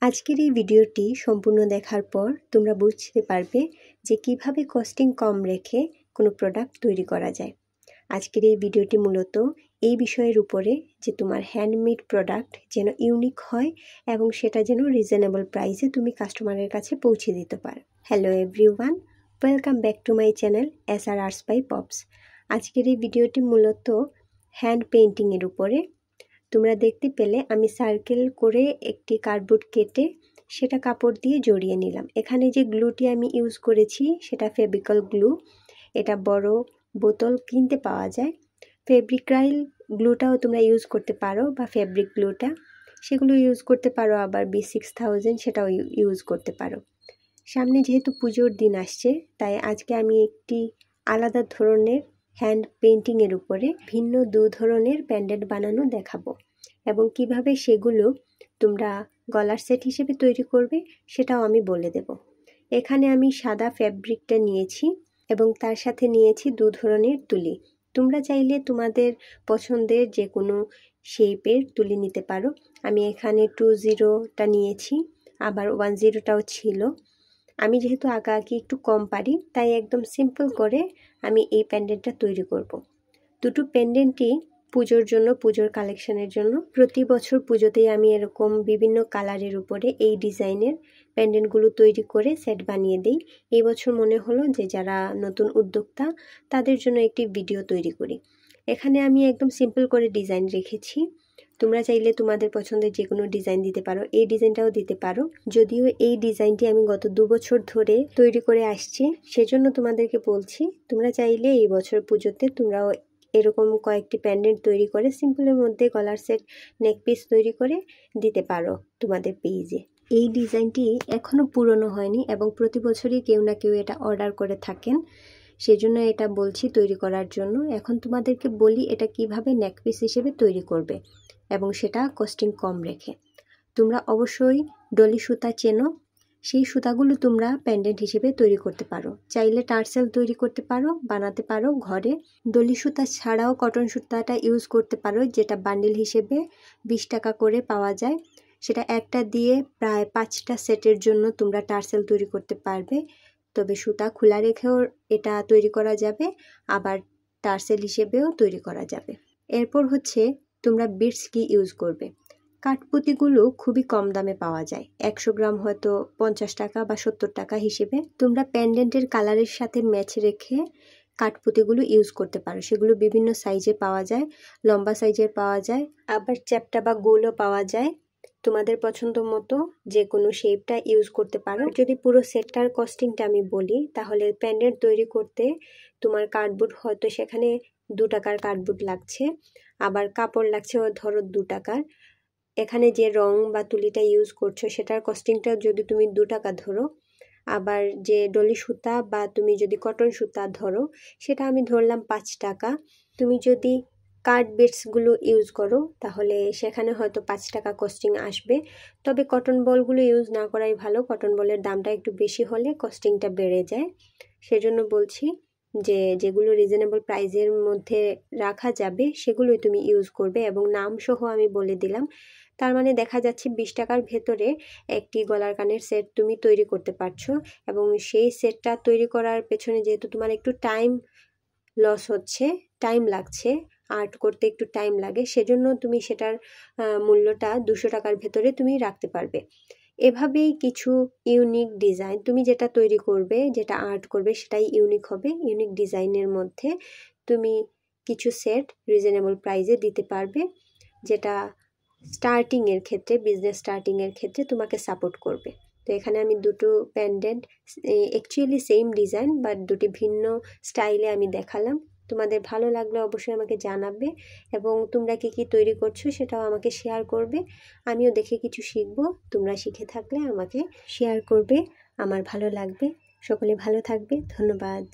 আজকের এই ভিডিওটি সম্পূর্ণ দেখার পর তোমরা বুঝতে পারবে যে কিভাবে কস্টিং কম রেখে কোনো প্রোডাক্ট তৈরি করা যায়। আজকের এই ভিডিওটি মূলত এই বিষয়ের উপরে যে তোমার হ্যান্ডমেড প্রোডাক্ট যেন ইউনিক হয় এবং সেটা যেন রিজনেবল প্রাইসে তুমি কাস্টমারের কাছে পৌঁছে দিতে পারো। Hello everyone, welcome back to my channel SR Arts by Pops। আজকের এই ভিডিওটি মূলত হ্যান্ড পেইন্টিংয়ের উপরে। তোমরা দেখতে পেলে আমি সার্কেল করে একটি কার্ডবোর্ড কেটে সেটা কাপড় দিয়ে জড়িয়ে নিলাম। এখানে যে গ্লুটি আমি ইউজ করেছি সেটা ফেভিকল গ্লু। এটা বড় বোতল কিনতে পাওয়া যায়। ফেব্রিক্রাইল গ্লুটাও তোমরা ইউজ করতে পারো বা ফেব্রিক গ্লুটা, সেগুলো ইউজ করতে পারো। আবার B6000 সেটাও ইউজ করতে পারো। সামনে যেহেতু পুজোর দিন আসছে, তাই আজকে আমি একটি আলাদা ধরনের হ্যান্ড পেইন্টিংয়ের উপরে ভিন্ন দু ধরনের প্যান্ডেন্ট বানানো দেখাবো এবং কিভাবে সেগুলো তোমরা গলার সেট হিসেবে তৈরি করবে সেটাও আমি বলে দেব। এখানে আমি সাদা ফ্যাব্রিকটা নিয়েছি এবং তার সাথে নিয়েছি দু ধরনের তুলি। তোমরা চাইলে তোমাদের পছন্দের যে কোনো শেপের তুলি নিতে পারো। আমি এখানে 20টা নিয়েছি, আবার 10টাও ছিল। আমি যেহেতু আঁকাআঁকি একটু কম পারি, তাই একদম সিম্পল করে আমি এই প্যান্ডেন্টটা তৈরি করব। দুটো পেন্ডেন্টই পুজোর জন্য, পুজোর কালেকশনের জন্য। প্রতি বছর পুজোতেই আমি এরকম বিভিন্ন কালারের উপরে এই ডিজাইনের পেন্ডেন্টগুলো তৈরি করে সেট বানিয়ে দিই। এই বছর মনে হলো যে যারা নতুন উদ্যোক্তা তাদের জন্য একটি ভিডিও তৈরি করি। এখানে আমি একদম সিম্পল করে ডিজাইন রেখেছি। তোমরা চাইলে তোমাদের পছন্দের যে কোনো ডিজাইন দিতে পারো, এই ডিজাইনটাও দিতে পারো। যদিও এই ডিজাইনটি আমি গত 2 বছর ধরে তৈরি করে আসছি, সেজন্য তোমাদেরকে বলছি তোমরা চাইলে এই বছর পুজোতে তোমরাও এরকম কয়েকটি প্যান্ডেন্ট তৈরি করে সিম্পলের মধ্যে গলার সেট, নেক পিস তৈরি করে দিতে পারো তোমাদের পেজে। এই ডিজাইনটি এখনও পুরনো হয়নি এবং প্রতি বছরই কেউ না কেউ এটা অর্ডার করে থাকেন, সেজন্য এটা বলছি তৈরি করার জন্য। এখন তোমাদেরকে বলি এটা কিভাবে নেক পিস হিসেবে তৈরি করবে এবং সেটা কস্টিং কম রেখে। তোমরা অবশ্যই ডলি সুতা চেনো, সেই সুতাগুলো তোমরা প্যান্ডেন্ট হিসেবে তৈরি করতে পারো। চাইলে টার্সেল তৈরি করতে পারো, বানাতে পারো ঘরে। ডলি সুতা ছাড়াও কটন সুতাটা ইউজ করতে পারো, যেটা বান্ডিল হিসেবে 20 টাকা করে পাওয়া যায়। সেটা একটা দিয়ে প্রায় 5টা সেটের জন্য তোমরা টার্সেল তৈরি করতে পারবে। তবে সুতা খোলা রেখেও এটা তৈরি করা যাবে, আবার টার্সেল হিসেবেও তৈরি করা যাবে। এরপর হচ্ছে তোমরা বিটস কি ইউজ করবে। কাঠপুতিগুলো খুবই কম দামে পাওয়া যায়, 100 গ্রাম হয়তো 50 টাকা বা 70 টাকা হিসেবে। তোমরা প্যান্ডেন্টের কালারের সাথে ম্যাচ রেখে কাঠপুতিগুলো ইউজ করতে পারো। সেগুলো বিভিন্ন সাইজে পাওয়া যায়, লম্বা সাইজের পাওয়া যায়, আবার চ্যাপ্টা বা গোলও পাওয়া যায়। তোমাদের পছন্দ মতো যে কোনো শেপটা ইউজ করতে পারো। যদি পুরো সেটটার কস্টিংটা আমি বলি, তাহলে প্যান্ডেন্ট তৈরি করতে তোমার কার্ডবোর্ড হয়তো সেখানে 2 টাকার কার্ডবোর্ড লাগছে, আবার কাপড় লাগছে ধরো 2 টাকার। এখানে যে রং বা তুলিটা ইউজ করছো সেটার কস্টিংটা যদি তুমি 2 টাকা ধরো, আবার যে ডলি সুতা বা তুমি যদি কটন সুতা ধরো সেটা আমি ধরলাম 5 টাকা। তুমি যদি কার্ড বিটসগুলো ইউজ করো তাহলে সেখানে হয়তো 5 টাকা কস্টিং আসবে। তবে কটন বলগুলো ইউজ না করাই ভালো, কটন বলের দামটা একটু বেশি হলে কস্টিংটা বেড়ে যায়। সেজন্য বলছি যে যেগুলো রিজনেবল প্রাইসের মধ্যে রাখা যাবে সেগুলোই তুমি ইউজ করবে এবং নাম সহ আমি বলে দিলাম। তার মানে দেখা যাচ্ছে 20 টাকার ভেতরে একটি গলার কানের সেট তুমি তৈরি করতে পারছো এবং সেই সেটটা তৈরি করার পেছনে যেহেতু তোমার একটু টাইম লস হচ্ছে, টাইম লাগছে, আর্ট করতে একটু টাইম লাগে, সেজন্য তুমি সেটার মূল্যটা 200 টাকার ভেতরে তুমি রাখতে পারবে। এভাবেই কিছু ইউনিক ডিজাইন তুমি যেটা তৈরি করবে, যেটা আর্ট করবে সেটাই ইউনিক হবে। ইউনিক ডিজাইনের মধ্যে তুমি কিছু সেট রিজনেবল প্রাইসে দিতে পারবে, যেটা স্টার্টিংয়ের ক্ষেত্রে, বিজনেস স্টার্টিংয়ের ক্ষেত্রে তোমাকে সাপোর্ট করবে। তো এখানে আমি দুটো pendant, actually same design but দুটি ভিন্ন স্টাইলে আমি দেখালাম। তোমাদের ভালো লাগলে অবশ্যই আমাকে জানাবে এবং তোমরা কি তৈরি করছো সেটাও আমাকে শেয়ার করবে। আমিও দেখে কিছু শিখবো, তোমরা শিখে থাকলে আমাকে শেয়ার করবে, আমার ভালো লাগবে। সকলে ভালো থাকবে, ধন্যবাদ।